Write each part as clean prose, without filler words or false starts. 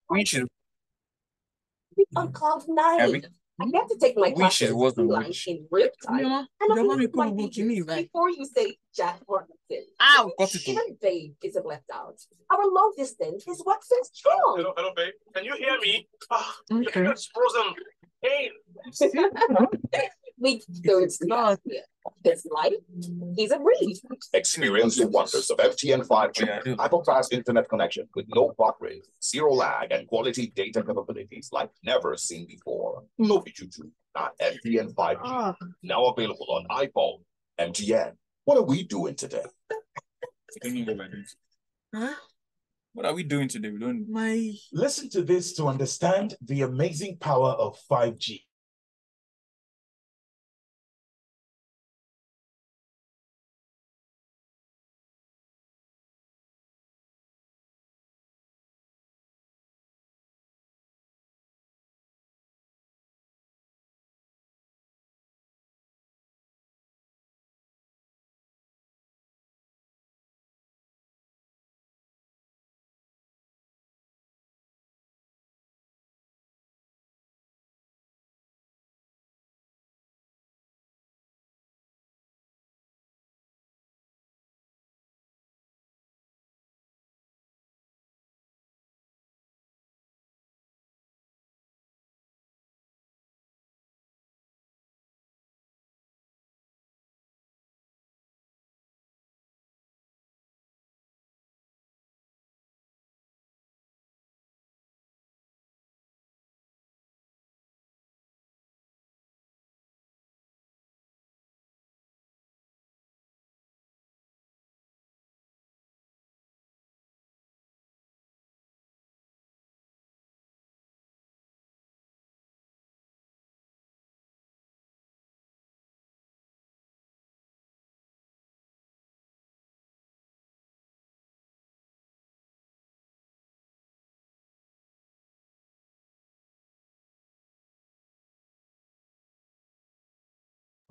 We should. On cloud nine. I get to take my classes in real time. Yeah, and upload my videos before you say Jack Robinson. Ow, got it. Even babe isn't left out. Our long distance is what says chill. Hello, babe. Can you hear me? Okay. It's frozen. Hey. We don't start here. This life is a breeze. Experience the wonders of FTN 5G, hyper-fast internet connection with low bot rate, zero lag, and quality data capabilities like never seen before. No Pichuchu, not FTN 5G. Now available on iPhone. MTN. What are we doing today? Huh? What are we doing today? We don't. Listen to this to understand the amazing power of 5G.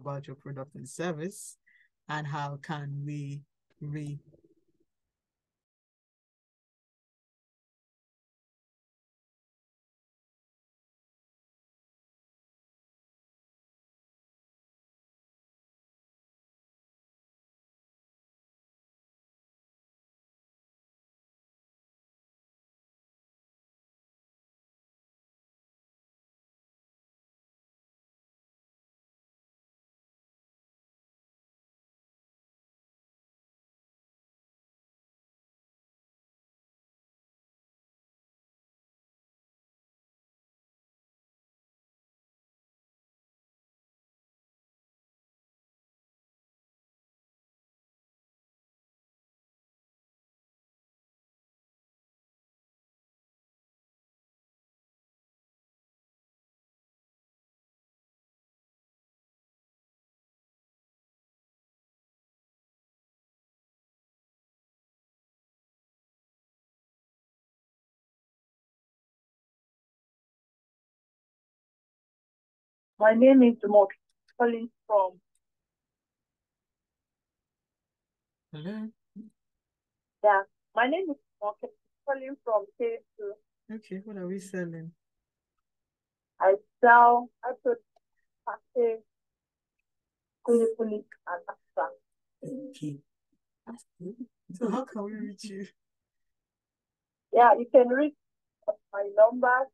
About your product and service, and how can we My name is Mark, calling from. Hello? Yeah, my name is Mark, calling from K2. Okay, what are we selling? I put package, police and extra. Okay. That's good. So how can we reach you? Yeah, you can reach my number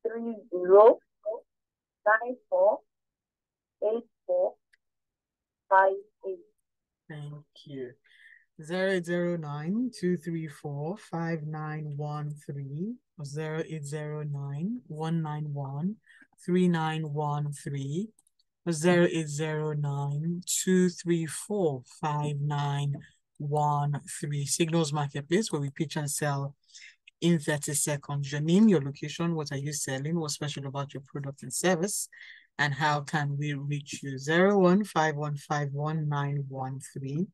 07030948458. Thank you. 0809-234-5913 or 0809-191-3913 or 0809-234-5913. Signals Marketplace, where we pitch and sell in 30 seconds. Your name, your location, what are you selling, what's special about your product and service, and how can we reach you? 0151511913.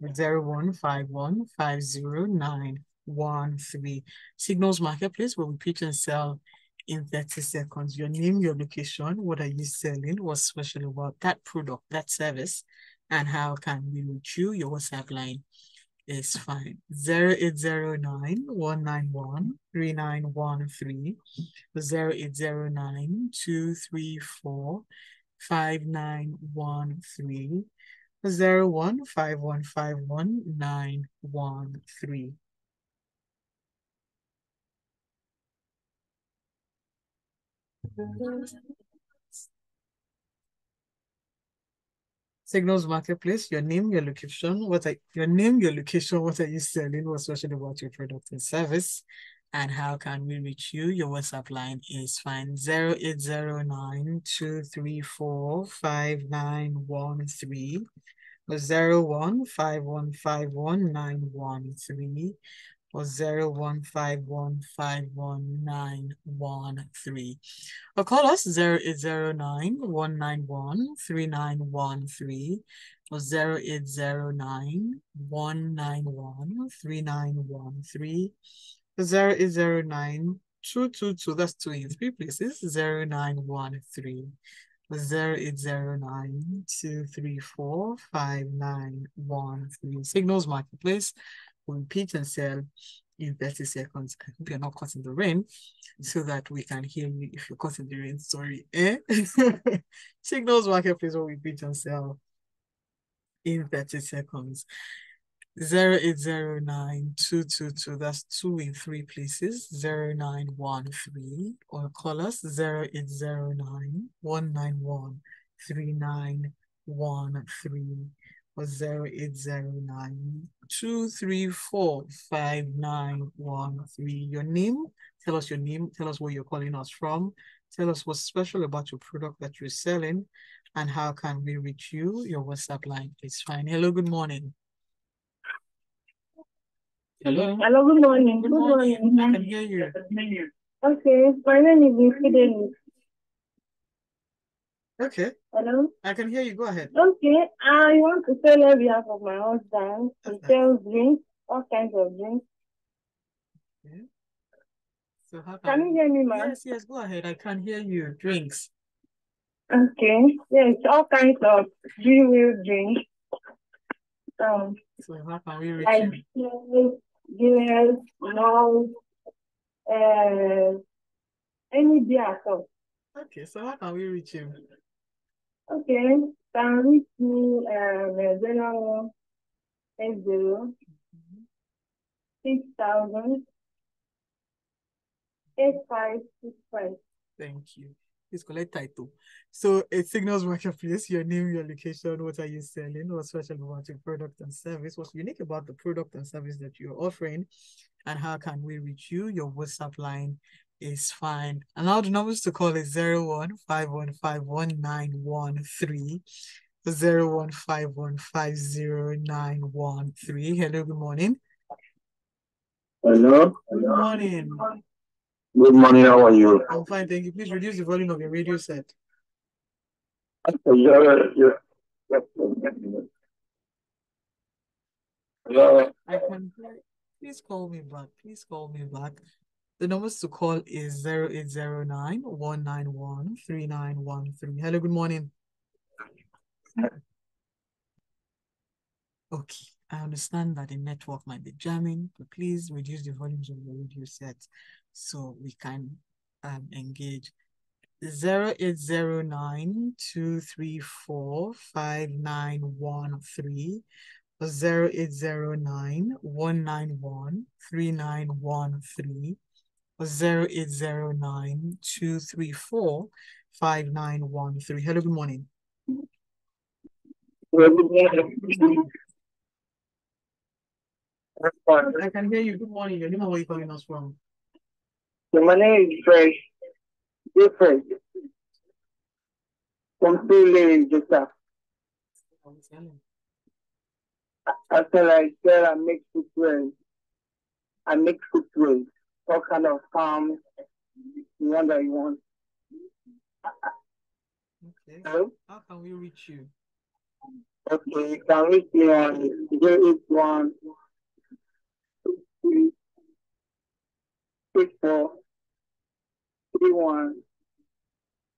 0151509113. Signals Marketplace, where we pitch and sell in 30 seconds. Your name, your location, what are you selling, what's special about that product, that service, and how can we reach you? Your WhatsApp line is fine. 0809-191-3913, 0809-234-5913, 015151-913. Signals Marketplace, your name, your location, what are you selling, what's special about your product and service, and how can we reach you? Your WhatsApp line is fine. 0809-234-5913, 015151-913, or 015151-913. Or call us 0809-191-3913, or 0809-191-3913, 0809-222, that's 2 in 3 places, 0913, 0809-234-5913. Signals Marketplace will repeat and sell in 30 seconds. I hope you're not caught in the rain so that we can hear you if you're caught in the rain. Sorry. Signals Marketplace will repeat and sell in 30 seconds. 0809-222, that's 2 in 3 places, 0913, or call us 0809-191-3913, or 0809-234-5913. Your name, tell us your name, tell us where you're calling us from, tell us what's special about your product that you're selling, and how can we reach you? Your WhatsApp line is fine. Hello, good morning. Hello. Hello, good morning. Good morning. I can hear you. Okay, my name is Infidelis. Okay. Hello? I can hear you. Go ahead. Okay, I want to sell on behalf of my husband. He sells drinks, all kinds of drinks. Okay. So how Can you hear me, ma'am? Yes, go ahead. I can hear you. Drinks. Okay, yes, all kinds of wheel drinks. So how can we reach Like Guinness, Malt, any beer at all. Okay, so how can we reach you? Okay, can reach me 0180 6000 8565. Thank you. Please collect title. So it signals Marketplace, your name, your location, what are you selling, what's special about your product and service, what's unique about the product and service that you're offering, and how can we reach you? Your WhatsApp line is fine. And now the numbers to call is 0151511913, 0151509113. Hello, good morning. Hello. Good morning. Good morning. How are you? I'm fine, thank you. Please reduce the volume of your radio set. Hello. I can hear. Please call me back. Please call me back. The numbers to call is 0809-191-3913. Hello, good morning. Okay, I understand that the network might be jamming, but please reduce the volumes of your radio set so we can engage. 0809-234-5913, 0809-191-3913, 0809-234-5913. Hello, good morning. I can hear you. Good morning. Your name, where are you calling us from? My name is Fresh. Different. From Philly, Jota. I feel like I make footwear. I make footwear. What kind of farm you want? Okay. Hello? How can we reach you? Okay, you can reach me on 081 64 31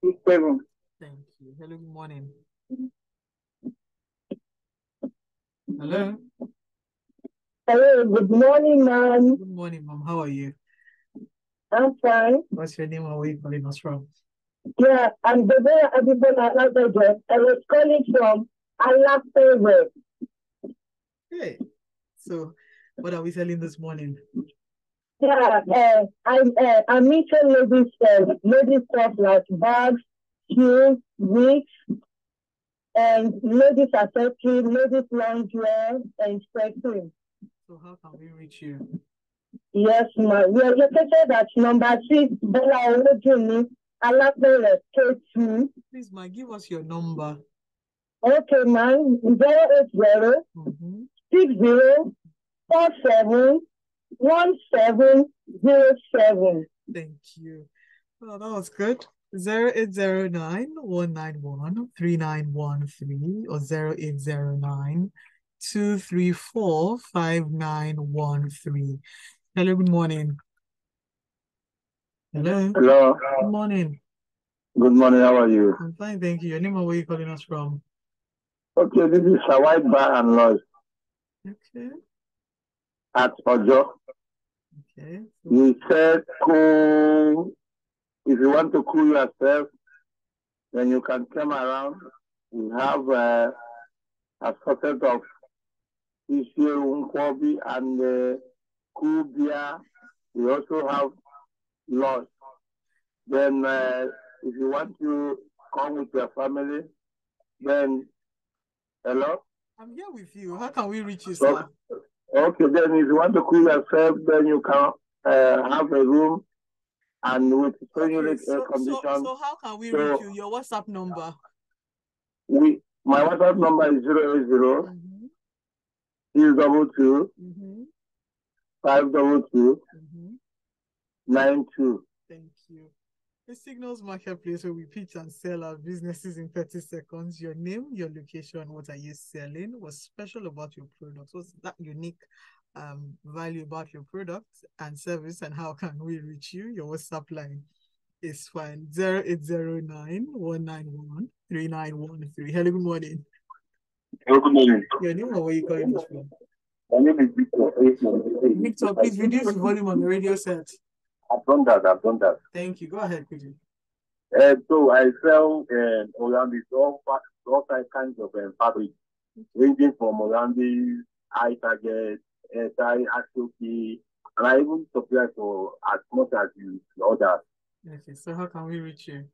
67. Thank you. Hello, good morning. Hello? Hello, good morning, ma'am. Good morning, mom. How are you? I'm fine. What's your name and where are you calling us from? Yeah, I'm Deborah Adewunmi. I was calling from Alapere. Hey, so what are we selling this morning? Yeah, I'm into ladies stuff like bags, shoes, wigs, and ladies accessories, ladies loungewear, and spectrum. So how can we reach you? Yes, ma'am. We are located at number 6, Bella Olojuni, Alapere, K2. Please, ma, give us your number. Okay, ma'am. 080 60 47 1707. Thank you. Well, that was good. 0809-191-3913 or 0809-234-5913. Hello, good morning. Hello. Hello. Good morning. Good morning. How are you? I'm fine, thank you. Your name and where are you calling us from? Okay, this is Hawaii Bar and Lodge Okay. at Ojo. Okay. We said cool. If you want to cool yourself, then you can come around. We have a assortment of Nkwobi and cool beer. We also have lodge. Then if you want to come with your family, then hello? I'm here with you. How can we reach you, sir? Okay, then if you want to cool yourself, then you can have a room and with air condition. So how can we reach you? Your WhatsApp number? My WhatsApp number is 080 622 522 92. Thank you. The Signals Marketplace where we pitch and sell our businesses in 30 seconds. Your name, your location, what are you selling? What's special about your products? What's that unique value about your product and service, and how can we reach you? Your WhatsApp line is fine. 0809-191-3913. Hello, good morning. Hello, good morning. Your name or where you calling us from? My name is Victor. Victor, please reduce the volume on the radio set. I've done that. Thank you. Go ahead, quickly. So I sell Orlando, all kinds of fabric, ranging from Orlando, high target, Asoki, and I even supply for as much as you order. Okay, so how can we reach you?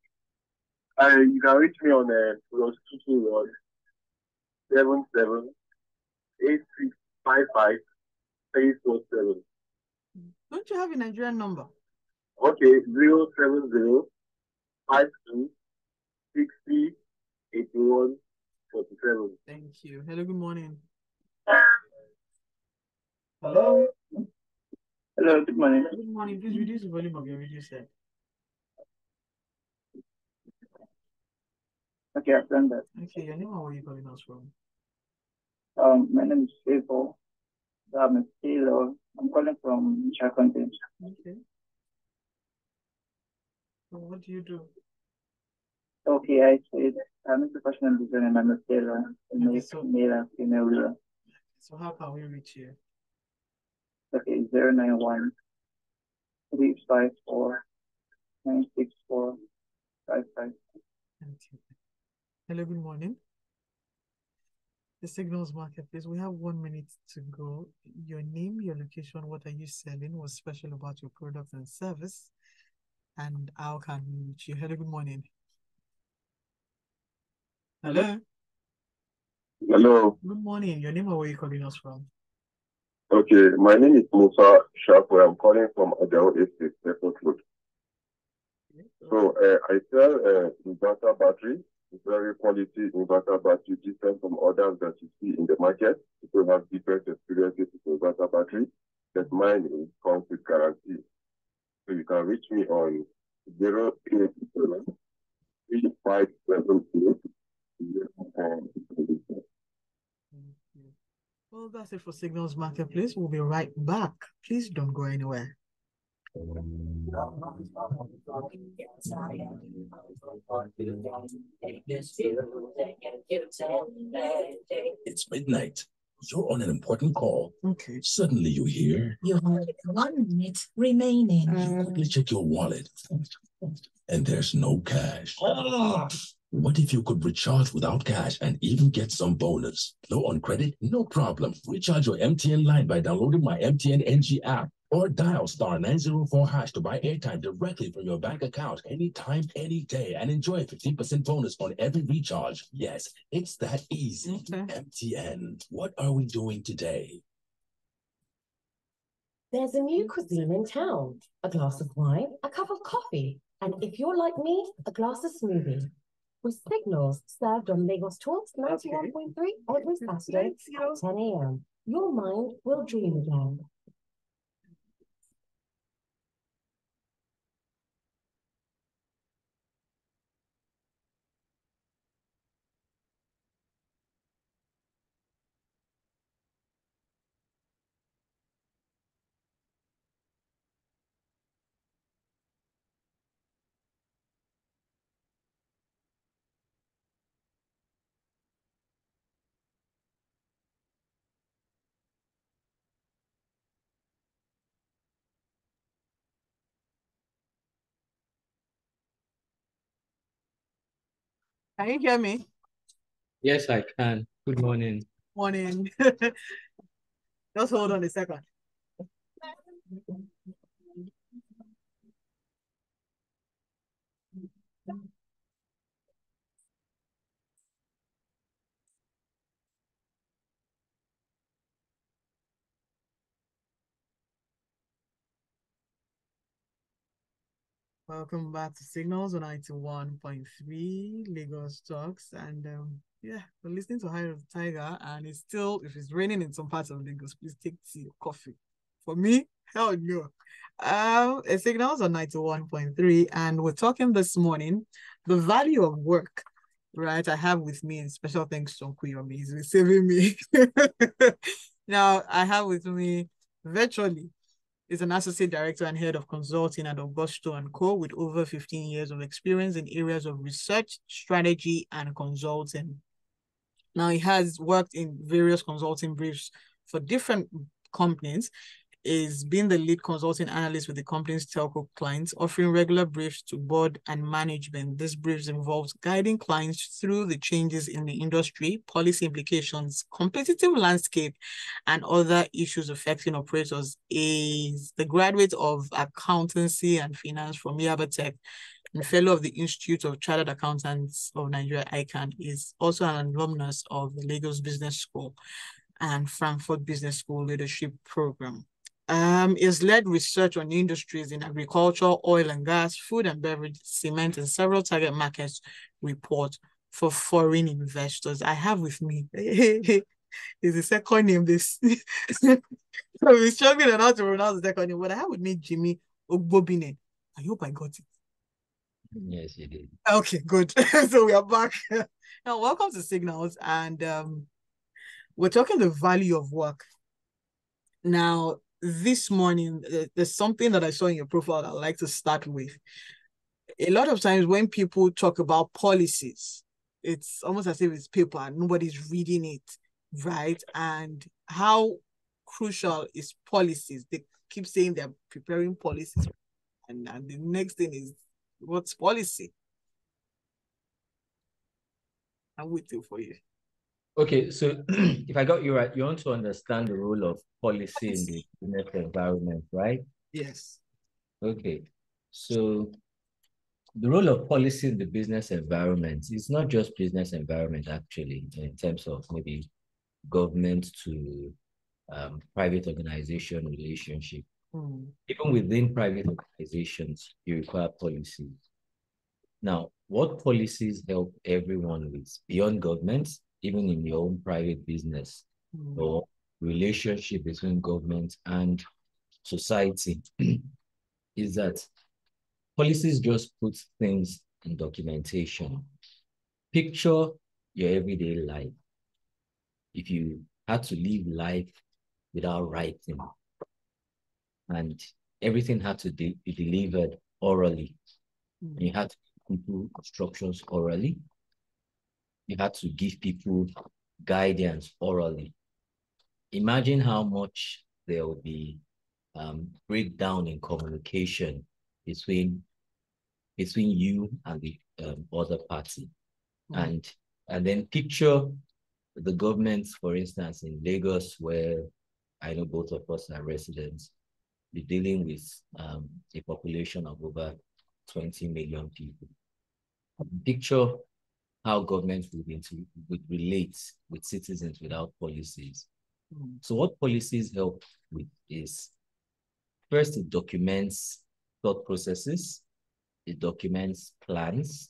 You can reach me on +22 77 8655 347. Don't you have a Nigerian number? Okay, 070 52 60 81 47. Thank you. Hello, good morning. Hello. Hello, good morning. Good morning. Please reduce the volume of your radio set. Okay, I've done that. Okay, your name or where are you calling us from? My name is Favo. I'm a tailor. I'm calling from Chakontin. Okay. So what do you do? Okay, I said I'm a professional designer and I'm a tailor. Okay, so, male and female. So how can we reach you? Okay, 091 354 964 55. Thank you. Hello, good morning. The Signals Marketplace. We have 1 minute to go. Your name, your location, what are you selling? What's special about your product and service? And how can we reach you? Hello, good morning. Hello. Hello. Good morning. Your name or where are you calling us from? Okay, my name is Musa Shakwe. I'm calling from Adewunmi Estate, Airport Road. So I sell inverter battery, very quality inverter battery, different from others that you see in the market. People have different experiences with inverter battery, but mine comes with guarantee. So you can reach me on 087 3578. Well, that's it for Signals Marketplace. We'll be right back. Please don't go anywhere. It's midnight, You're on an important call. Okay. Suddenly you hear, you have 1 minute remaining. You quickly check your wallet, and there's no cash. What if you could recharge without cash and even get some bonus? Low on credit? No problem. Recharge your MTN line by downloading my MTN NG app or dial *904# to buy airtime directly from your bank account anytime, any day, and enjoy a 15% bonus on every recharge. Yes, it's that easy. MTN, what are we doing today? There's a new cuisine in town. A glass of wine, a cup of coffee, and if you're like me, a glass of smoothie. With Signals served on Lagos Talks 91.3 every Saturday at 10 a.m. Your mind will dream again. Can you hear me? Yes, I can. Good morning. Morning. Just hold on a second. Welcome back to Signals on 91.3 Lagos Talks. And yeah, we're listening to High of the Tiger, and it's still, if it's raining in some parts of Lagos, please take tea or coffee. For me, hell no. It's Signals on 91.3, and we're talking this morning the value of work. Right, I have with me, and special thanks to Uncle Yomi, he's been saving me. Now, I have with me virtually is an associate director and head of consulting at Agusto & Co. with over 15 years of experience in areas of research, strategy, and consulting. Now, he has worked in various consulting briefs for different companies, is being the lead consulting analyst with the company's telco clients, offering regular briefs to board and management. This briefs involves guiding clients through the changes in the industry, policy implications, competitive landscape, and other issues affecting operators. Is the graduate of accountancy and finance from Yaba Tech and fellow of the Institute of Chartered Accountants of Nigeria, ICANN. Is also an alumnus of the Lagos Business School and Frankfurt Business School Leadership Program. Is led research on industries in agriculture, oil and gas, food and beverage, cement, and several target markets report for foreign investors. I have with me, is the second name this. So we're struggling on how to pronounce the second name, but I have with me Jimi Ogbobine. I hope I got it. Yes, you did. Okay, good. So we are back. Now, welcome to Signals, and we're talking the value of work. Now, this morning, there's something that I saw in your profile that I'd like to start with. A lot of times when people talk about policies, it's almost as if it's paper and nobody's reading it, right? And how crucial is policies? They keep saying they're preparing policies, and the next thing is, what's policy? I'm waiting for you. Okay, so if I got you right, you want to understand the role of policy in the business environment, right? Yes. Okay, so the role of policy in the business environment is not just business environment, actually, in terms of maybe government to private organization relationship. Even within private organizations, you require policies. Now, what policies help everyone with beyond government, even in your own private business or relationship between government and society, is that policies just put things in documentation. Picture your everyday life. If you had to live life without writing and everything had to be delivered orally, and you had to give people instructions orally, you had to give people guidance orally. imagine how much there will be breakdown in communication between you and the other party. And then picture the government, for instance, in Lagos, where I know both of us are residents, be dealing with a population of over 20 million people. Picture how government would relate with citizens without policies. So what policies help with is, first, it documents thought processes, it documents plans,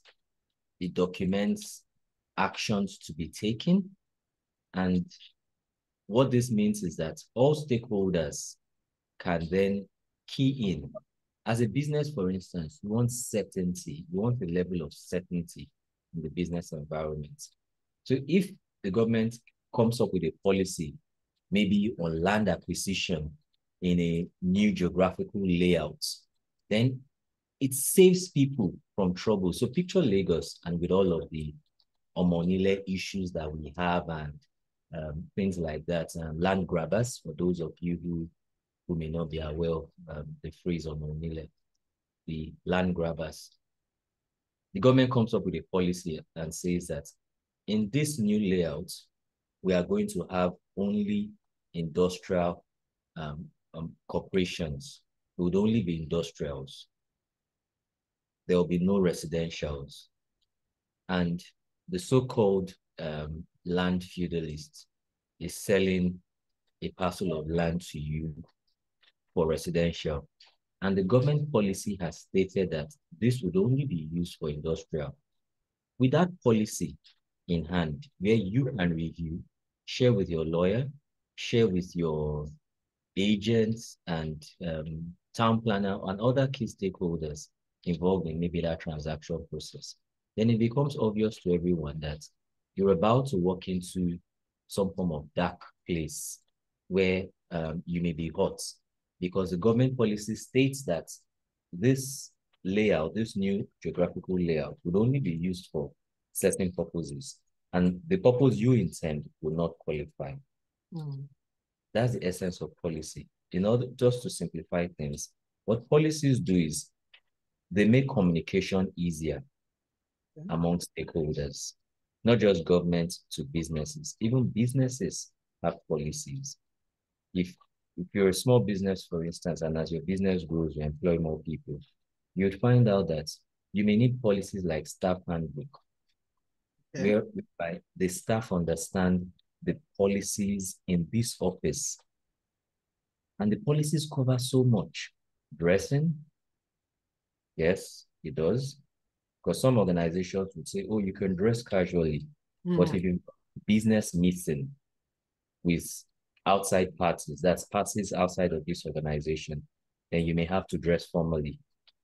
it documents actions to be taken. And what this means is that all stakeholders can then key in. As a business, for instance, you want certainty, you want a level of certainty in the business environment. So if the government comes up with a policy, maybe on land acquisition in a new geographical layout, then it saves people from trouble. So picture Lagos, and with all of the Omonile issues that we have and things like that, land grabbers, for those of you who may not be aware of the phrase Omonile, the land grabbers. The government comes up with a policy and says that in this new layout, we are going to have only industrial corporations. It would only be industrials. There will be no residentials. And the so-called land feudalist is selling a parcel of land to you for residential. And the government policy has stated that this would only be used for industrial. With that policy in hand, where you can review, share with your lawyer, share with your agents and town planner and other key stakeholders involved in maybe that transaction process, then it becomes obvious to everyone that you're about to walk into some form of dark place where you may be hot, because the government policy states that this layout, this new geographical layout, would only be used for certain purposes, and the purpose you intend will not qualify. That's the essence of policy. In order, just to simplify things, what policies do is they make communication easier among stakeholders, not just government to businesses. Even businesses have policies. If you're a small business, for instance, and as your business grows, you employ more people, you'd find out that you may need policies like staff handbook, whereby the staff understand the policies in this office. And the policies cover so much. Dressing, yes, it does. Because some organizations would say, oh, you can dress casually. But if you business meeting with outside parties, that's parties outside of this organization, then you may have to dress formally.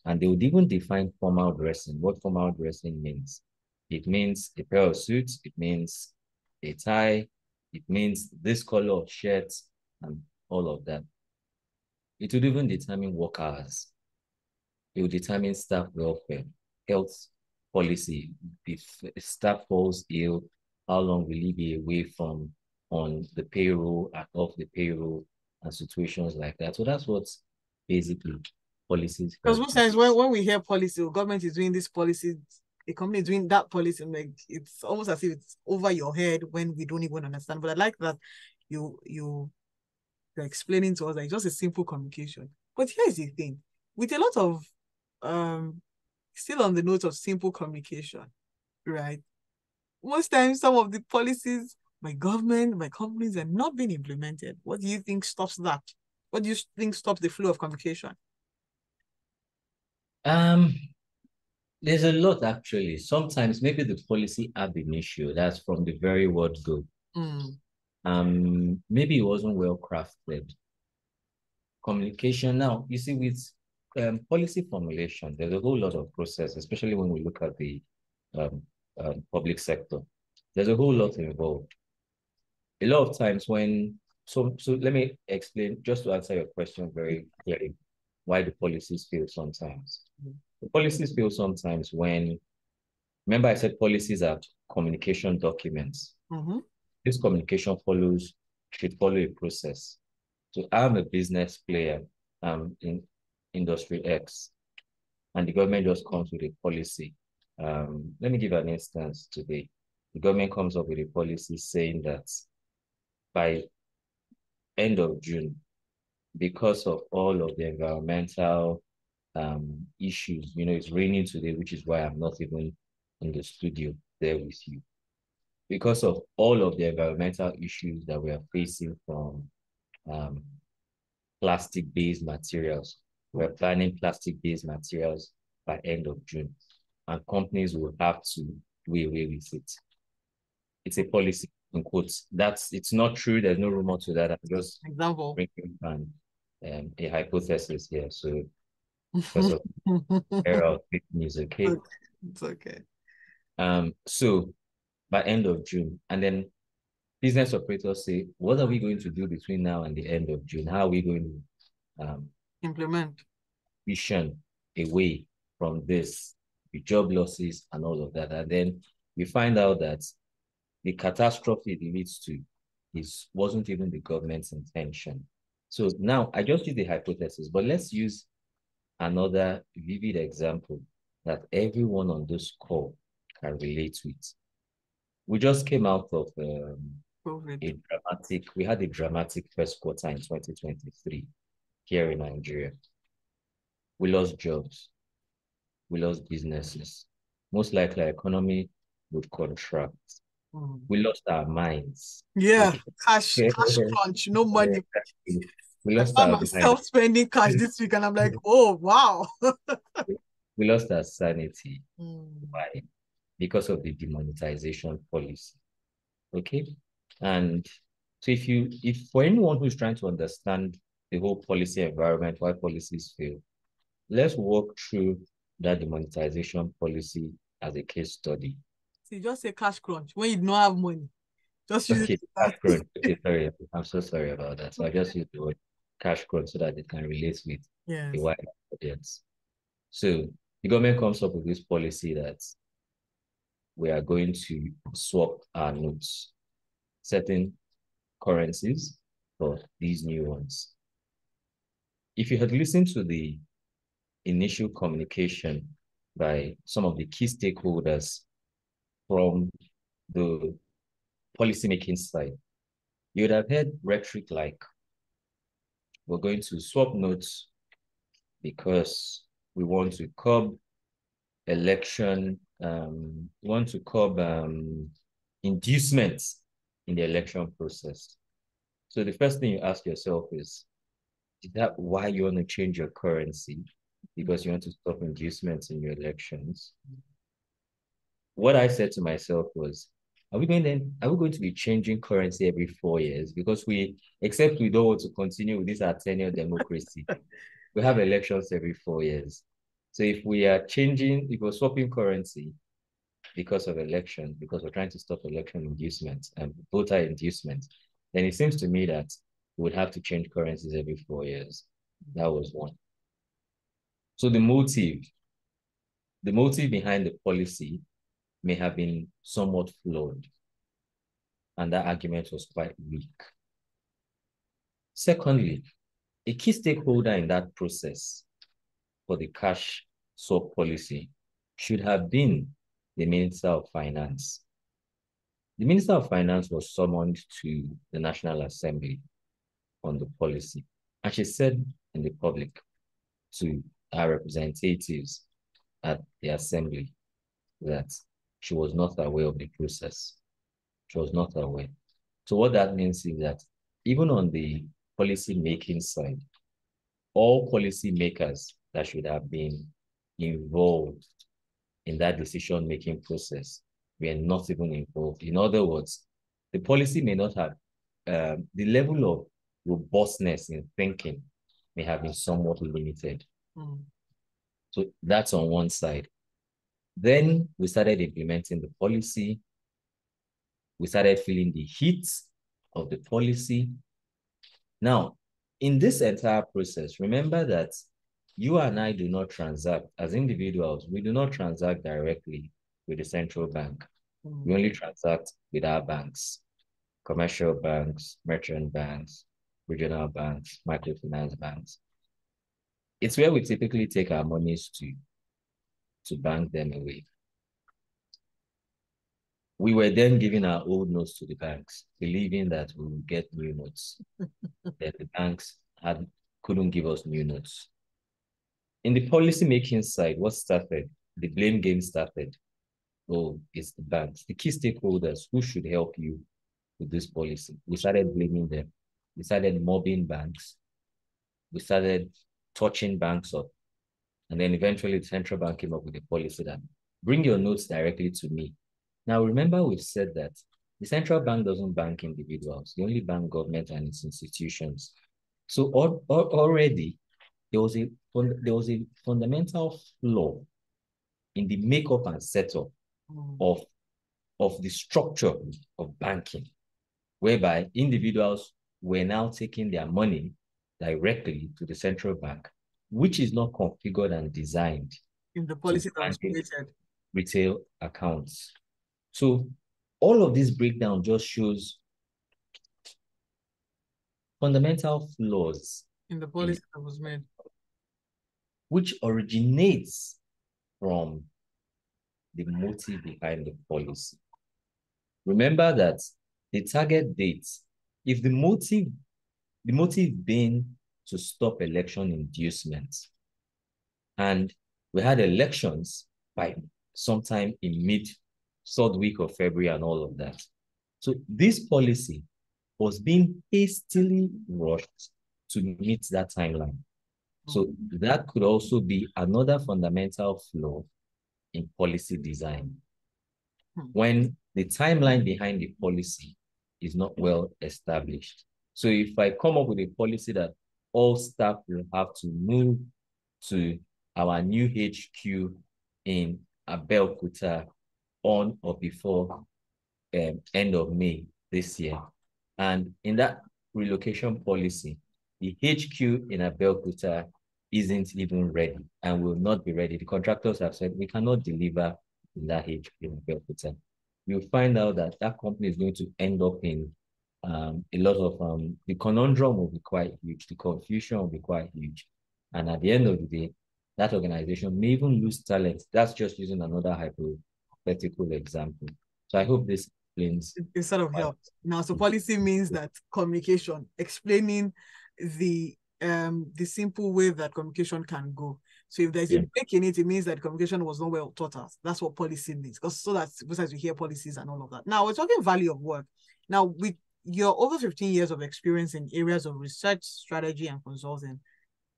And they would even define formal dressing. What formal dressing means? It means a pair of suits, it means a tie, it means this color of shirts, and all of that. It would even determine work hours. It would determine staff welfare, health policy. If staff falls ill, how long will he be away from on the payroll, off the payroll, and situations like that. So that's what's basically policies. Because most times when we hear policy, or government is doing this policy, a company is doing that policy, like it's almost as if it's over your head when we don't even understand. But I like that you're explaining to us like just a simple communication. But here's the thing, with a lot of still on the note of simple communication, right? Most times some of the policies by government, by companies are not being implemented. What do you think stops that? What do you think stops the flow of communication? There's a lot actually. Sometimes maybe the policy ab initio, that's from the very word go. Maybe it wasn't well crafted. Communication now, you see, with policy formulation, there's a whole lot of process, especially when we look at the public sector. There's a whole lot involved. A lot of times when, so let me explain, just to answer your question very clearly, why the policies fail sometimes. The policies fail sometimes when, remember I said policies are communication documents. This communication follows should follow a process. So I'm a business player in industry X, and the government just comes with a policy. Let me give an instance today. The government comes up with a policy saying that by end of June, because of all of the environmental issues, it's raining today, which is why I'm not even in the studio there with you. Because of all of the environmental issues that we are facing from plastic-based materials, we're planning plastic-based materials by end of June, and companies will have to do away with it. It's a policy, in quotes. It's not true. There's no rumor to that. I'm just bringing a hypothesis here. So because of error of fake news, okay? It's okay. So by end of June, and then business operators say, what are we going to do between now and the end of June? How are we going to implement vision away from this, with job losses and all of that? And then we find out that the catastrophe it leads to wasn't even the government's intention. So now I just use the hypothesis, but let's use another vivid example that everyone on this call can relate with. We just came out of we had a dramatic first quarter in 2023 here in Nigeria. We lost jobs. We lost businesses. Most likely our economy would contract. We lost our minds. Yeah, cash crunch, no money. We lost I found myself spending cash this week and I'm like, oh, wow. We lost our sanity. Why? Because of the demonetization policy. Okay? And so if for anyone who's trying to understand the whole policy environment, why policies fail, let's walk through that demonetization policy as a case study. So you just say cash crunch when you don't have money. Just use it. Cash crunch. Okay, sorry. I'm so sorry about that. So I just use the word cash crunch so that it can relate with the wider audience. So the government comes up with this policy that we are going to swap our notes, certain currencies for these new ones. If you had listened to the initial communication by some of the key stakeholders from the policymaking side, you would have heard rhetoric like, we're going to swap notes because we want to curb election, we want to curb inducements in the election process. So the first thing you ask yourself is that why you want to change your currency? Because you want to stop inducements in your elections? What I said to myself was, are we going to be changing currency every 4 years? Because except we don't want to continue with this tenure democracy, we have elections every 4 years. So if we're swapping currency because of elections, because we're trying to stop election inducement and voter inducement, then it seems to me that we would have to change currencies every 4 years. That was one. So the motive behind the policy may have been somewhat flawed, and that argument was quite weak. Secondly, a key stakeholder in that process for the cash swap policy should have been the Minister of Finance. The Minister of Finance was summoned to the National Assembly on the policy, and she said in the public to our representatives at the Assembly that she was not aware of the process. She was not aware. So what that means is that even on the policy making side, all policy makers that should have been involved in that decision-making process were not even involved. In other words, the policy may not have, the level of robustness in thinking may have been somewhat limited. So that's on one side. Then we started implementing the policy. We started feeling the heat of the policy. Now, in this entire process, remember that you and I do not transact as individuals. We do not transact directly with the central bank. We only transact with our banks. commercial banks, merchant banks, regional banks, microfinance banks. It's where we typically take our monies to bank them away. We were then giving our old notes to the banks, believing that we would get new notes. Then the banks couldn't give us new notes. In the policy making side, what started? The blame game started. Oh, it's the banks, the key stakeholders who should help you with this policy. We started blaming them. We started mobbing banks. We started touching banks up. And then eventually the central bank came up with a policy that bring your notes directly to me. Now, remember we've said that the central bank doesn't bank individuals. They only bank government and its institutions. So already there was a fundamental flaw in the makeup and setup of the structure of banking, whereby individuals were now taking their money directly to the central bank, which is not configured and designed in the policy that was created. Retail accounts. So all of this breakdown just shows fundamental flaws in the policy that was made, which originates from the motive behind the policy. Remember that the target date, if the motive being to stop election inducement, and we had elections by sometime in mid-third week of February and all of that. So this policy was being hastily rushed to meet that timeline. So that could also be another fundamental flaw in policy design. When the timeline behind the policy is not well established. So if I come up with a policy that all staff will have to move to our new HQ in Abeokuta on or before end of May this year, and in that relocation policy, the HQ in Abeokuta isn't even ready and will not be ready. The contractors have said we cannot deliver in that HQ in Abeokuta. You'll find out that that company is going to end up in a lot of, the conundrum will be quite huge, the confusion will be quite huge. And at the end of the day, that organization may even lose talent. That's just using another hypothetical example. So I hope this explains. It sort of helps. Now, so policy means that communication, explaining the simple way that communication can go. So if there's a break in it, it means that communication was not well taught us. That's what policy means. Because so that besides we hear policies and all of that. Now we're talking value of work. Now with your over 15 years of experience in areas of research, strategy, and consulting,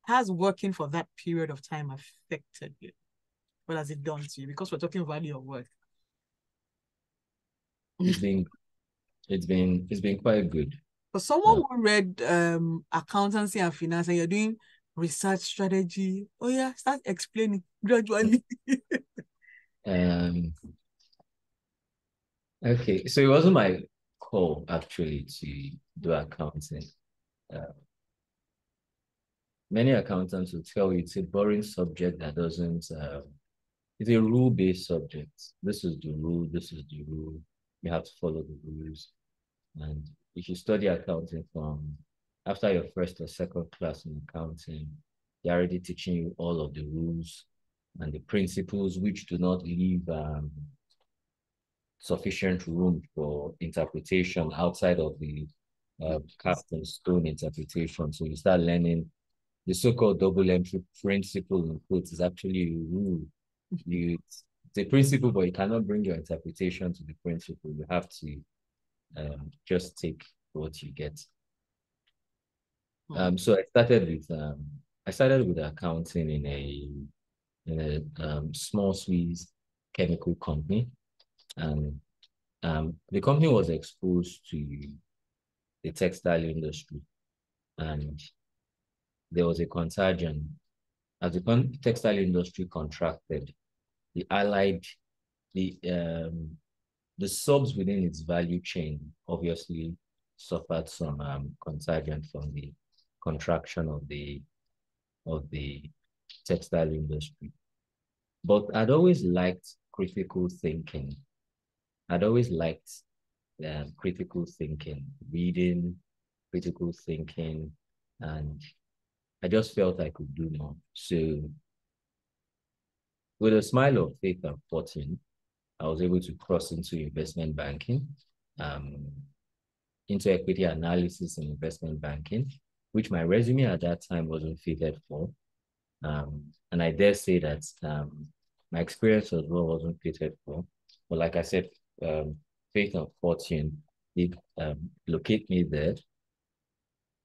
has working for that period of time affected you? What has it done to you? Because we're talking value of work. It's been quite good. For someone who read accountancy and finance, and you're doing research strategy, oh yeah, start explaining gradually. Okay, so it wasn't my call actually to do accounting. Many accountants will tell you it's a boring subject that doesn't, it's a rule-based subject. This is the rule, this is the rule. You have to follow the rules. And if you study accounting from after your first or second class in accounting, they're already teaching you all of the rules and the principles which do not leave sufficient room for interpretation outside of the cast and stone interpretation. So you start learning the so-called double entry principle in quotes is actually a rule. It's a principle, but you cannot bring your interpretation to the principle. You have to just take what you get. So I started with accounting in a small Swiss chemical company, and the company was exposed to the textile industry, and there was a contagion. As the textile industry contracted, the subs within its value chain obviously suffered some contagion from the contraction of the textile industry. But I'd always liked critical thinking. I'd always liked critical thinking, reading, critical thinking, and I just felt I could do more. So with a smile of faith and fortune, I was able to cross into investment banking, into equity analysis and investment banking, which my resume at that time wasn't fitted for. And I dare say that my experience as well wasn't fitted for. But like I said, faith and fortune did locate me there.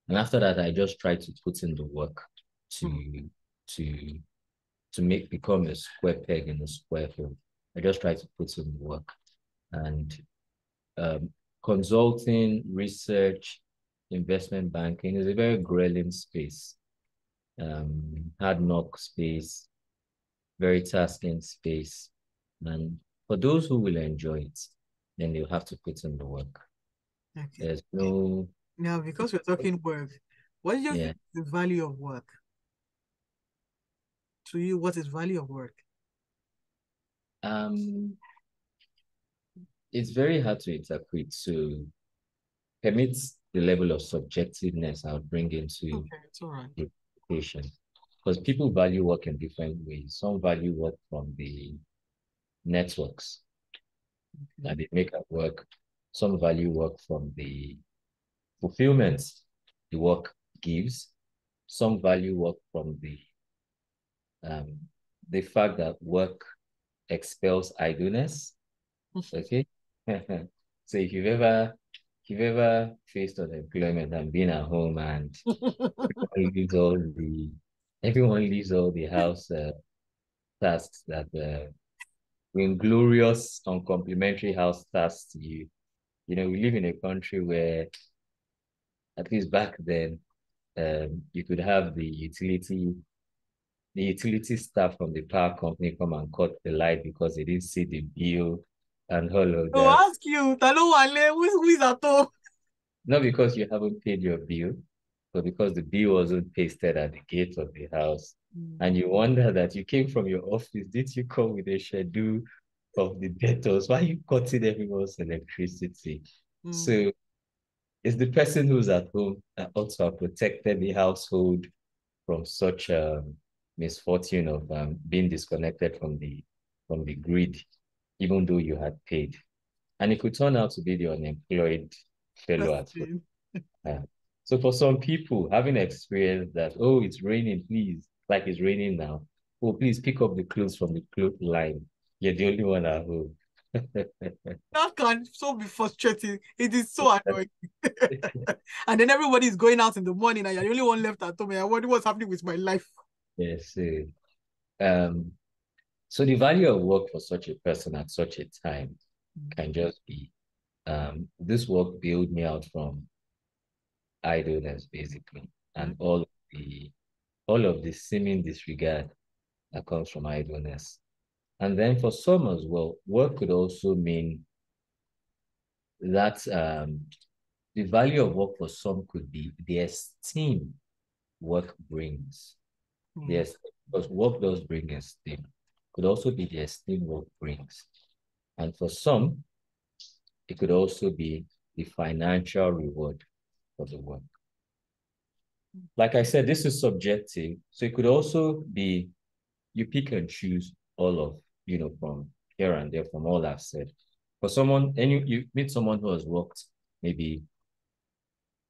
And after that, I just tried to put in the work to become a square peg in a square hole. I just tried to put in the work. And consulting, research, investment banking is a very grueling space. Hard knock space, very tasking space. And for those who will enjoy it, then they'll have to put in the work. Okay. There's no... Now, because we're talking work, what do you think is the value of work? To you, what is value of work? It's very hard to interpret. So permits the level of subjectiveness I would bring into interpretation. Because people value work in different ways. Some value work from the networks that they make at work. Some value work from the fulfillment the work gives. Some value work from the fact that work expels idleness. Okay. So if you've ever faced unemployment and been at home and everyone leaves all the house tasks that inglorious, uncomplimentary house tasks to you. You know, we live in a country where, at least back then, you could have the utility staff from the power company come and cut the light because they didn't see the bill and all of that. Oh, ask you, who is at home? Not because you haven't paid your bill, but because the bill wasn't pasted at the gate of the house. And you wonder that you came from your office, did you come with a schedule of the debtors? Why are you cutting everyone's electricity? So it's the person who's at home that ought to have protected the household from such misfortune of being disconnected from the grid, even though you had paid. And it could turn out to be the unemployed fellow at home. So for some people, having experienced that, oh, it's raining, please, like it's raining now. Oh, please pick up the clothes from the cloth line. You're the only one at home. That can so be frustrating. It is so annoying. And then everybody is going out in the morning and you're the only one left at home. I wonder what's happening with my life. Yes. So the value of work for such a person at such a time can just be, this work bailed me out from idleness, basically, and all of the seeming disregard that comes from idleness. And then for some as well, work could also mean that the value of work for some could be the esteem work brings. Yes, because work does bring esteem. Could also be the esteem work brings. And for some, it could also be the financial reward for the work. Like I said, this is subjective. So it could also be you pick and choose all of, from here and there, from all I've said. For someone, and you meet someone who has worked maybe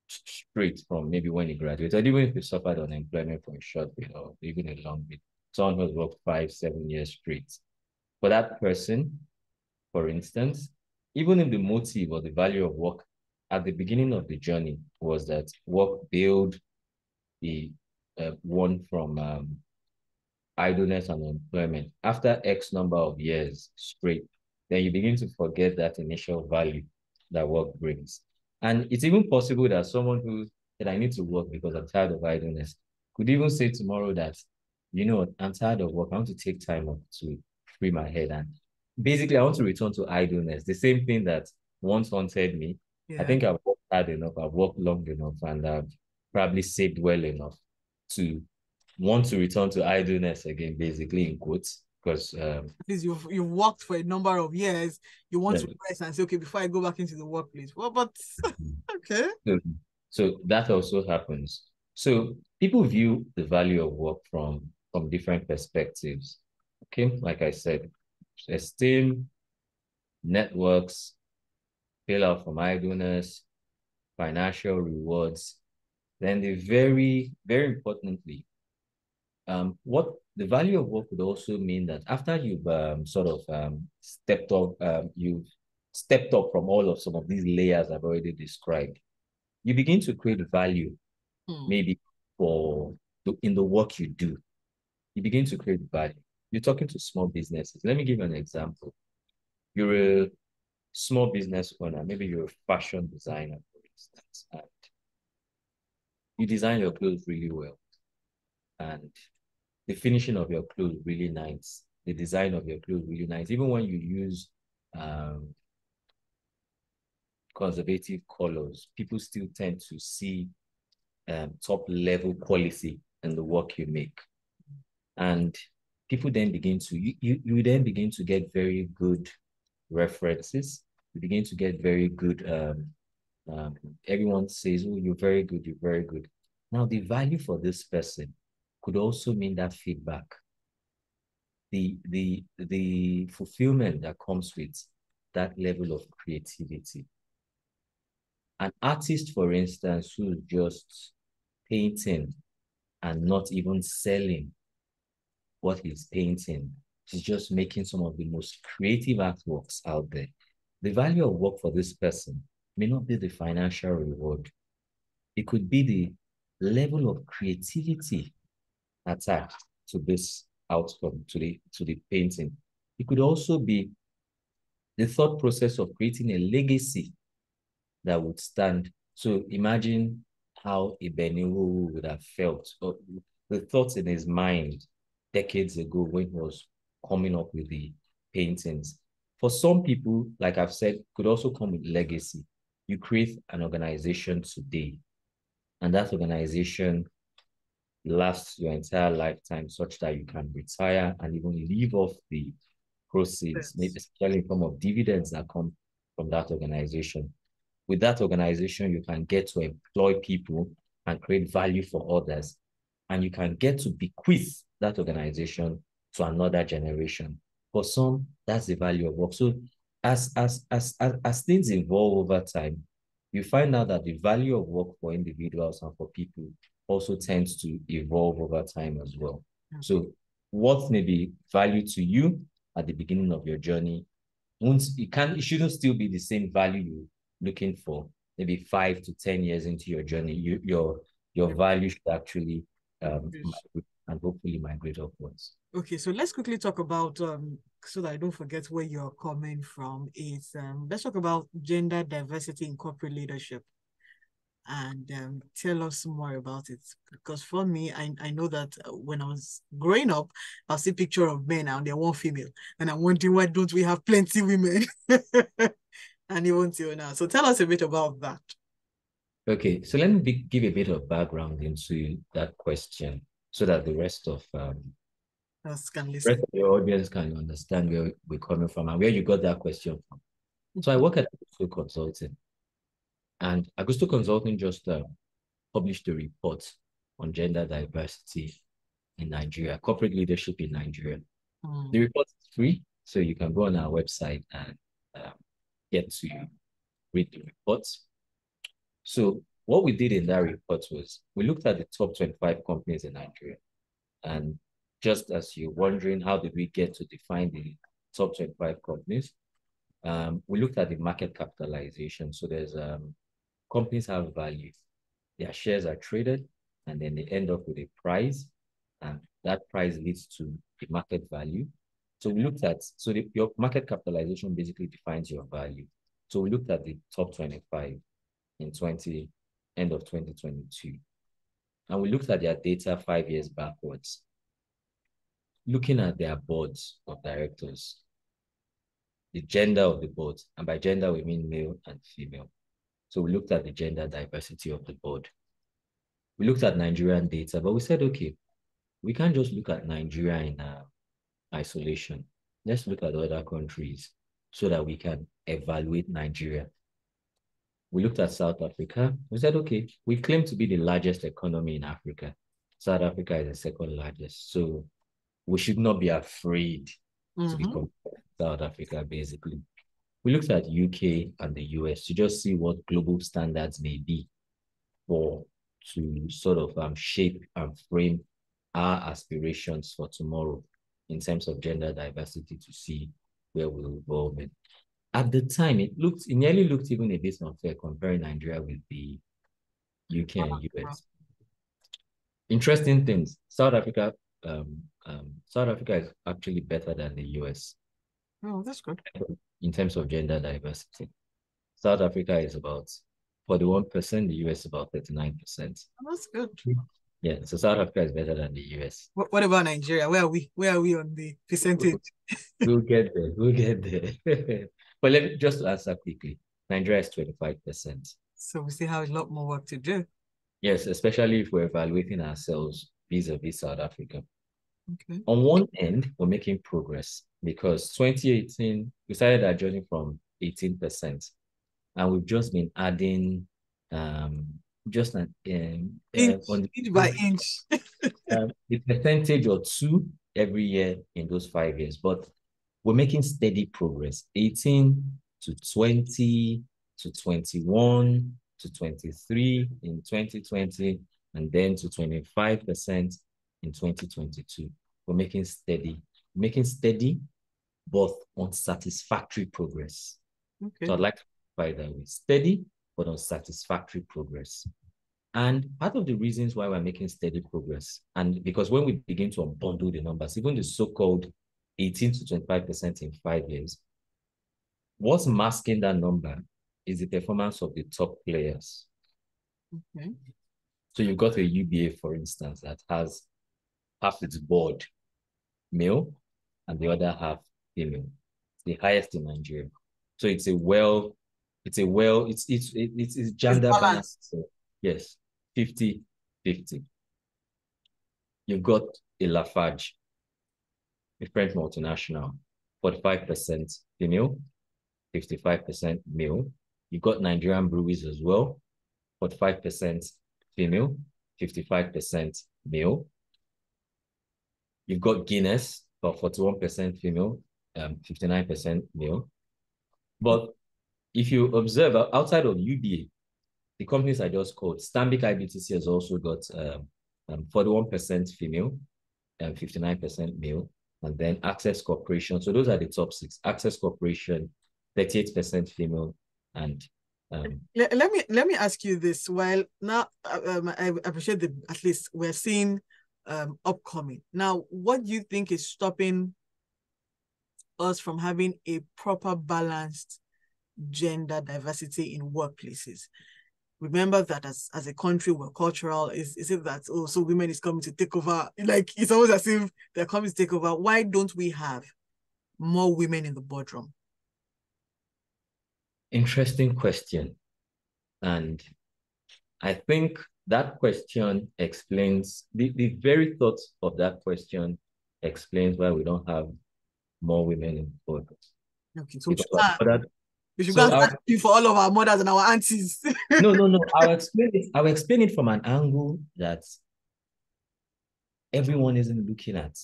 straight from maybe when he graduated, even if he suffered unemployment for a short bit or even a long bit, someone who has worked 5-7 years straight. For that person, for instance, even if the motive or the value of work at the beginning of the journey was that work bailed the one from idleness and unemployment, after X number of years straight, then you begin to forget that initial value that work brings. And it's even possible that someone who said, I need to work because I'm tired of idleness, could even say tomorrow that, I'm tired of work. I want to take time off to free my head. And basically, I want to return to idleness, the same thing that once haunted me. Yeah. I think I've worked hard enough, I've worked long enough, and I've probably saved well enough to want to return to idleness again, basically, in quotes. because at least you've worked for a number of years. You want to rest and say, okay, before I go back into the workplace. Well, but okay. So that also happens. So people view the value of work from different perspectives. Okay, like I said, esteem, networks, bailout from idleness, financial rewards. Then the very, very importantly, what the value of work would also mean that after you've stepped up, you've stepped up from all of some of these layers I've already described, you begin to create value, maybe in the work you do. You begin to create value. You're talking to small businesses. Let me give you an example. You're a small business owner, maybe you're a fashion designer, for instance, and you design your clothes really well. And the finishing of your clothes really nice. The design of your clothes really nice. Even when you use conservative colors, people still tend to see top level quality in the work you make. And people then begin to, you then begin to get very good references. You begin to get very good, everyone says, oh, you're very good, you're very good. Now, the value for this person could also mean that feedback. The fulfillment that comes with that level of creativity. An artist, for instance, who's just painting and not even selling what he's painting, he's just making some of the most creative artworks out there. The value of work for this person may not be the financial reward. It could be the level of creativity attached to this outcome, to the painting. It could also be the thought process of creating a legacy that would stand. So imagine how Ibeniwu would have felt, or the thoughts in his mind decades ago when he was coming up with the paintings. For some people, like I've said, could also come with legacy. You create an organization today, and that organization lasts your entire lifetime such that you can retire and even live off the proceeds, maybe especially in form of dividends that come from that organization. With that organization, you can get to employ people and create value for others. And you can get to bequeath that organization to another generation. For some, that's the value of work. So as things evolve over time, you find out that the value of work for individuals and for people also tends to evolve over time as well. So what may be value to you at the beginning of your journey, it shouldn't still be the same value you're looking for maybe 5 to 10 years into your journey. Your value should actually migrate and hopefully migrate upwards. Okay, so let's quickly talk about so that I don't forget where you're coming from. Let's talk about gender diversity in corporate leadership, and tell us more about it. Because for me, I know that when I was growing up, I'll see picture of men and they're one female, and I'm wondering, why don't we have plenty women? And even till now. So tell us a bit about that. Okay, so let me give a bit of background into that question so that the rest of the audience can understand where we're coming from and where you got that question from. So I work at Agusto Consulting, and Agusto Consulting just published a report on gender diversity in Nigeria, corporate leadership in Nigeria. The report is free, so you can go on our website and get to read the reports. So what we did in that report was we looked at the top 25 companies in Nigeria. And just as you're wondering, how did we get to define the top 25 companies? We looked at the market capitalization. So there's companies have value. Their shares are traded, and then they end up with a price. And that price leads to the market value. So we looked at, your market capitalization basically defines your value. So we looked at the top 25 in end of 2022. And we looked at their data 5 years backwards, looking at their boards of directors, the gender of the boards, and by gender, we mean male and female. So we looked at the gender diversity of the board. We looked at Nigerian data, but we said, okay, we can't just look at Nigeria in isolation. Let's look at other countries so that we can evaluate Nigeria. We looked at South Africa. We said, okay, we claim to be the largest economy in Africa. South Africa is the second largest. So we should not be afraid to be compared to South Africa, basically. We looked at UK and the US to just see what global standards may be to sort of shape and frame our aspirations for tomorrow in terms of gender diversity, to see where we'll evolve in. At the time, it nearly looked even a bit unfair comparing Nigeria with the UK and US. Interesting things. South Africa is actually better than the US. Oh, that's good. In terms of gender diversity. South Africa is about 41%, the US about 39%. Oh, that's good. Yeah, so South Africa is better than the US. What about Nigeria? Where are we? Where are we on the percentage? We'll get there. We'll get there. But let me just answer quickly. Nigeria is 25%. So we still have a lot more work to do. Yes, especially if we're evaluating ourselves vis-a-vis South Africa. Okay. On one end, we're making progress because 2018, we started our journey from 18%. And we've just been adding inch by inch. A percentage or two every year in those 5 years. But we're making steady progress. 18 to 20 to 21 to 23 in 2020, and then to 25% in 2022. We're making steady, but unsatisfactory progress. Okay. So I'd like to clarify that way. Steady, but unsatisfactory progress. And part of the reasons why we're making steady progress, and because when we begin to unbundle the numbers, even the so-called 18 to 25% in 5 years, what's masking that number is the performance of the top players. Okay. So you've got a UBA, for instance, that has half its board male and the other half female. It's the highest in Nigeria. So it's gender balanced. Yes, 50-50. You've got a Lafarge, a French multinational, 45% female, 55% male. You've got Nigerian breweries as well, 45% female, 55% male. You've got Guinness, about 41% female, 59% male. But if you observe outside of UBA, the companies I just called, Stanbic IBTC has also got 41% female and 59% male, and then Access Corporation. So those are the top 6. Access Corporation, 38% female, and let me ask you this. While now I appreciate at least we're seeing upcoming. Now, what do you think is stopping us from having a proper balanced gender diversity in workplaces? Remember that as a country, we're cultural. Is it that, oh, so women is coming to take over? Like, it's almost as if they're coming to take over. Why don't we have more women in the boardroom? Interesting question. And I think that question explains, the very thought of that question explains why we don't have more women in the boardroom. Okay, so we should go and for all of our mothers and our aunties. No. I'll explain it from an angle that everyone isn't looking at.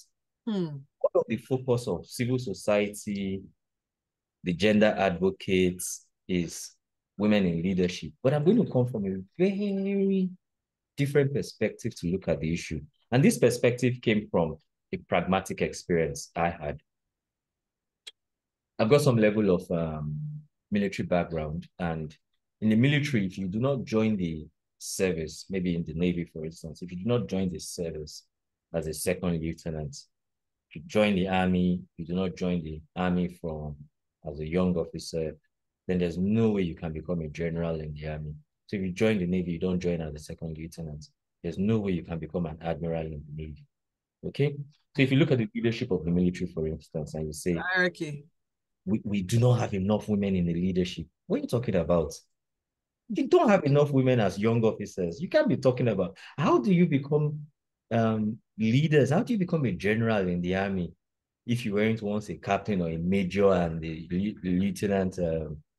One of the focus of civil society, the gender advocates, is women in leadership. But I'm going to come from a very different perspective to look at the issue. And this perspective came from a pragmatic experience I had. I've got some level of military background, and in the military, if you do not join the service, maybe in the Navy, for instance, if you do not join the service as a second lieutenant, if you join the army, you do not join the army as a young officer, then there's no way you can become a general in the army. So if you join the Navy, you don't join as a second lieutenant. There's no way you can become an admiral in the Navy. Okay? So if you look at the leadership of the military, for instance, and you say, hierarchy. We do not have enough women in the leadership. What are you talking about? You don't have enough women as young officers. You can't be talking about, how do you become leaders? How do you become a general in the army if you weren't once a captain or a major and a lieutenant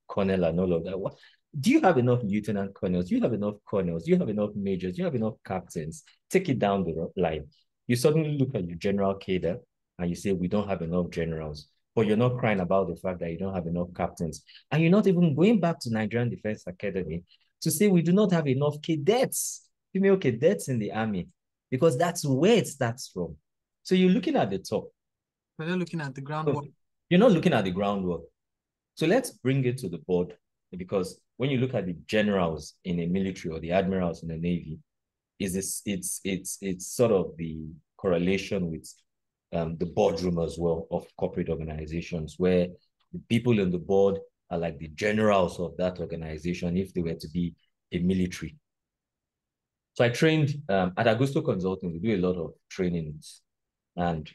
colonel and all of that, what do you have enough lieutenant colonels? Do you have enough colonels? Do you have enough majors? Do you have enough captains? Take it down the line. You suddenly look at your general cadre and you say, we don't have enough generals. But you're not crying about the fact that you don't have enough captains. And you're not even going back to Nigerian Defense Academy to say we do not have enough cadets, female cadets in the army, because that's where it starts from. So you're looking at the top. We're not looking at the groundwork. You're not looking at the groundwork. So let's bring it to the board, because when you look at the generals in a military or the admirals in the Navy, it's sort of the correlation with the boardroom as well of corporate organizations, where the people in the board are like the generals of that organization if they were to be a military. So I trained at Agusto Consulting. We do a lot of trainings, and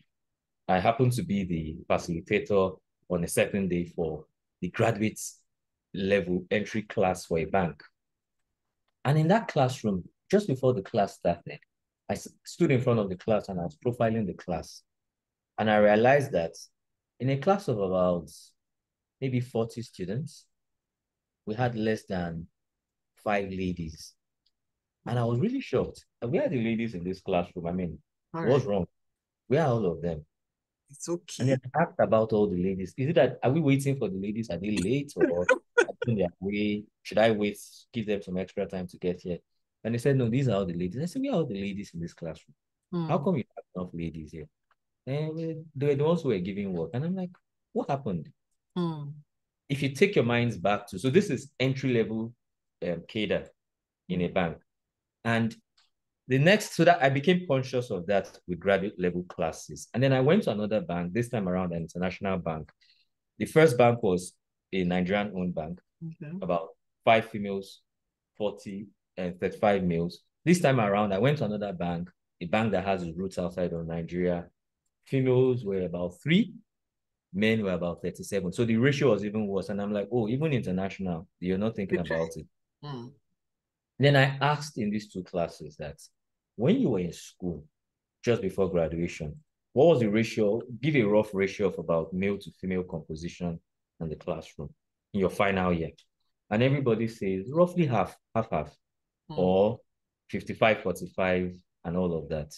I happen to be the facilitator on a certain day for the graduate level entry class for a bank. And in that classroom, just before the class started, I stood in front of the class and I was profiling the class. And I realized that in a class of about maybe 40 students, we had less than 5 ladies. And I was really shocked. Where are the ladies in this classroom? I mean, what's wrong? Where are all of them? It's okay. And then I asked about all the ladies. Is it that, are we waiting for the ladies? Are they late or on their way? Should I wait, give them some extra time to get here? And they said, no, these are all the ladies. I said, where are all the ladies in this classroom? How come you have enough ladies here? And they were the ones who were giving work. And I'm like, what happened? If you take your minds back to, so this is entry-level cadre in a bank. And the next, so that I became conscious of that with graduate level classes. And then I went to another bank, this time around an international bank. The first bank was a Nigerian-owned bank, about 5 females, 40 and 35 males. This time around, I went to another bank, a bank that has its roots outside of Nigeria. Females were about 3, men were about 37. So the ratio was even worse. And I'm like, oh, even international, you're not thinking about it. Then I asked in these 2 classes that when you were in school, just before graduation, what was the ratio? Give a rough ratio of about male to female composition in the classroom in your final year. And everybody says roughly half, or 55, 45, and all of that.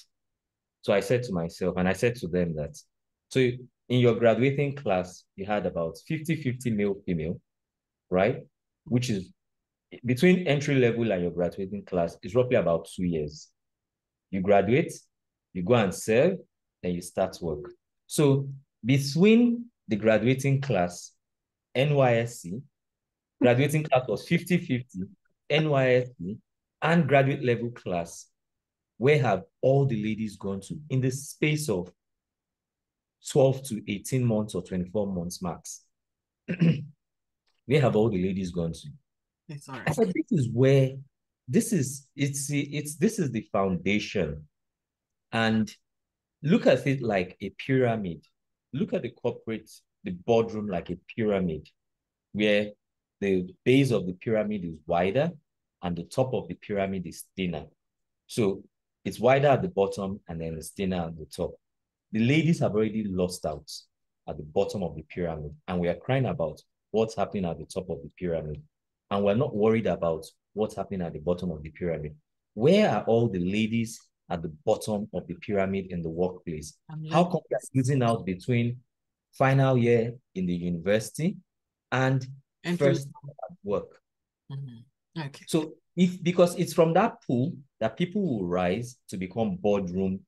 So I said to myself, and I said to them that, so in your graduating class, you had about 50-50 male, female, right? Which is between entry level and your graduating class is roughly about 2 years. You graduate, you go and serve, then you start work. So between the graduating class, NYSC, graduating class was 50-50, NYSC, and graduate level class, where have all the ladies gone to in the space of 12 to 18 months or 24 months max? Where have all the ladies gone to? It's all right. I said, this is where this is the foundation. And look at it like a pyramid. Look at the boardroom like a pyramid, where the base of the pyramid is wider and the top of the pyramid is thinner. So it's wider at the bottom and then it's thinner at the top. The ladies have already lost out at the bottom of the pyramid, and we are crying about what's happening at the top of the pyramid. And we're not worried about what's happening at the bottom of the pyramid. Where are all the ladies at the bottom of the pyramid in the workplace? How come they're losing out between final year in the university and first at work? Okay. So because it's from that pool that people will rise to become boardroom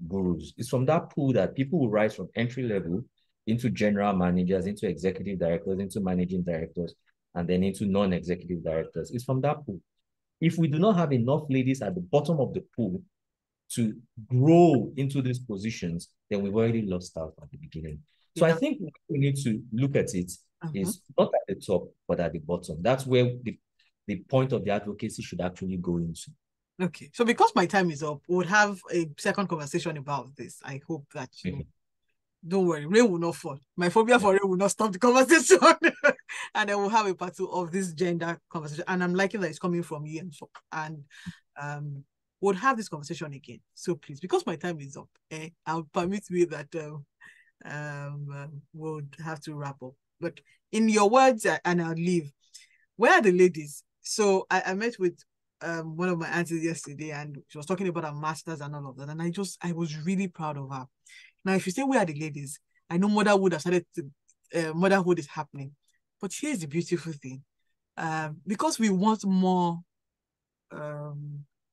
gurus. It's from that pool that people will rise from entry level into general managers, into executive directors, into managing directors, and then into non-executive directors. It's from that pool. If we do not have enough ladies at the bottom of the pool to grow into these positions, then we've already lost out at the beginning. So I think we need to look at it is not at the top, but at the bottom. That's where the point of the advocacy should actually go into. Okay. So because my time is up, we'll have a second conversation about this. I hope that you don't worry, rain will not fall. My phobia for rain will not stop the conversation. And then we'll have a part 2 of this gender conversation. And I'm liking that it's coming from you. And we'll have this conversation again. So please, because my time is up, I'll permit me that we'll have to wrap up. But in your words, and I'll leave. Where are the ladies? So I met with one of my aunties yesterday, and she was talking about her masters and all of that. And I was really proud of her. Now, if you say where are the ladies, I know motherhood has started to, motherhood is happening. But here's the beautiful thing. Because we want more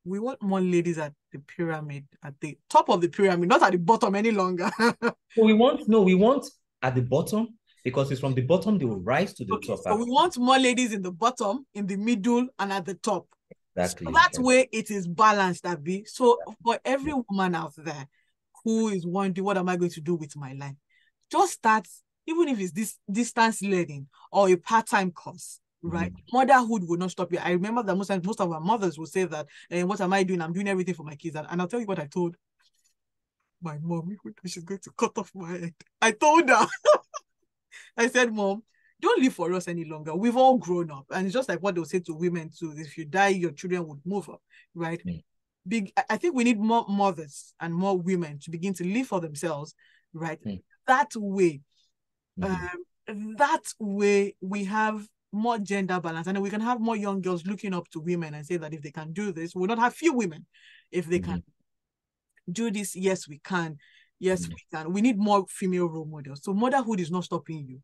ladies at the pyramid, at the top of the pyramid, not at the bottom any longer. we want at the bottom, because it's from the bottom they will rise to the top. So we want more ladies in the bottom, in the middle, and at the top. Exactly. So that way it is balanced, Abby. So for every woman out there who is wondering, what am I going to do with my life? Just start, even if it's this distance learning or a part-time course, right? Motherhood will not stop you. I remember that most of our mothers will say that, what am I doing? I'm doing everything for my kids. And I'll tell you what I told my mom. She's going to cut off my head. I told her, I said, Mom, don't live for us any longer. We've all grown up. And it's just like what they'll say to women too. If you die, your children would move up, right? I think we need more mothers and more women to begin to live for themselves, right? That way, we have more gender balance, and then we can have more young girls looking up to women and say that if they can do this, we'll not have few women. If they can do this, yes, we can. Yes, we can. We need more female role models. So motherhood is not stopping you.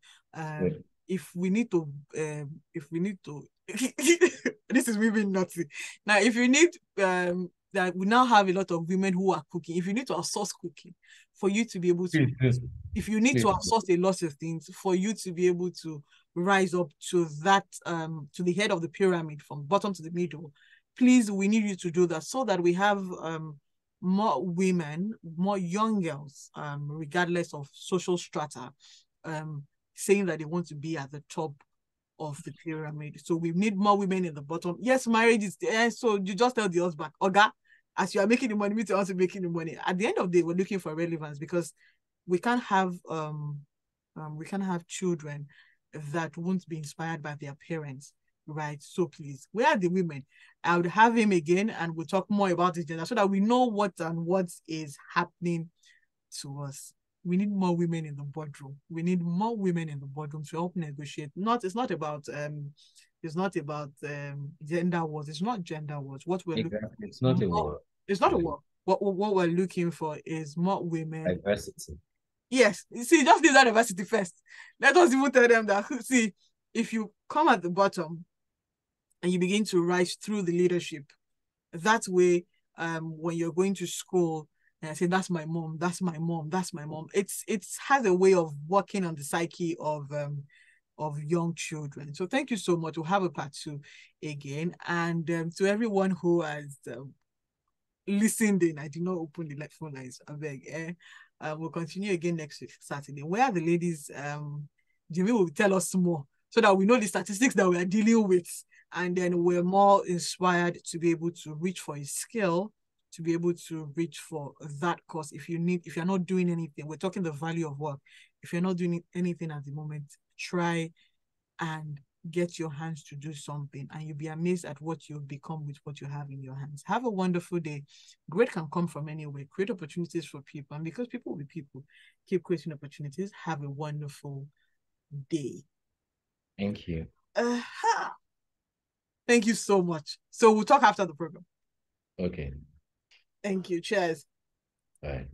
If we need to, this is me being naughty. Now, if you need, that we now have a lot of women who are cooking. If you need to outsource cooking, for you to be able to, if you need to outsource a lot of things, for you to be able to rise up to that, to the head of the pyramid, from bottom to the middle, please, we need you to do that so that we have more women, more young girls, regardless of social strata, saying that they want to be at the top of the pyramid. So we need more women in the bottom. Yes, marriage is there. So you just tell the husband, Oga, as you are making the money, me too also making the money. At the end of the day, we're looking for relevance, because we can't have children that won't be inspired by their parents, right? So please, where are the women? I would have him again, and we'll talk more about this gender so that we know what is happening to us. We need more women in the boardroom. We need more women in the boardroom to help negotiate. It's not about gender wars. It's not gender wars. What we're looking for, it's not a war. It's not a war. What we're looking for is more women. Diversity. Yes. See, just leave that diversity first. Let us even tell them that, see, if you come at the bottom and you begin to rise through the leadership, that way, when you're going to school, and I say, that's my mom, that's my mom, that's my mom. It has a way of working on the psyche of young children. So thank you so much. We'll have a part 2 again. And to everyone who has listened in, I did not open the phone lines, I beg. We'll continue again next week, Saturday. Where are the ladies? Jimi will tell us more so that we know the statistics that we are dealing with. And then we're more inspired to be able to reach for a skill, to be able to reach for that course. If you're not doing anything, we're talking the value of work. If you're not doing anything at the moment, try and get your hands to do something, and you'll be amazed at what you'll become with what you have in your hands. Have a wonderful day. Great can come from anywhere. Create opportunities for people, and because people will be people, keep creating opportunities. Have a wonderful day. Thank you. Thank you so much. So we'll talk after the program. Okay. Thank you. Cheers. Bye.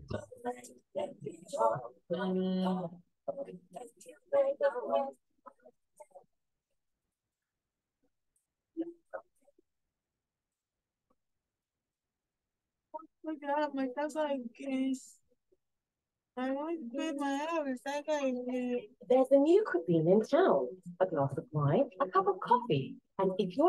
My cousin, I guess. I want to put my hair. There's a new cuisine in town. A glass of wine, a cup of coffee, and if you're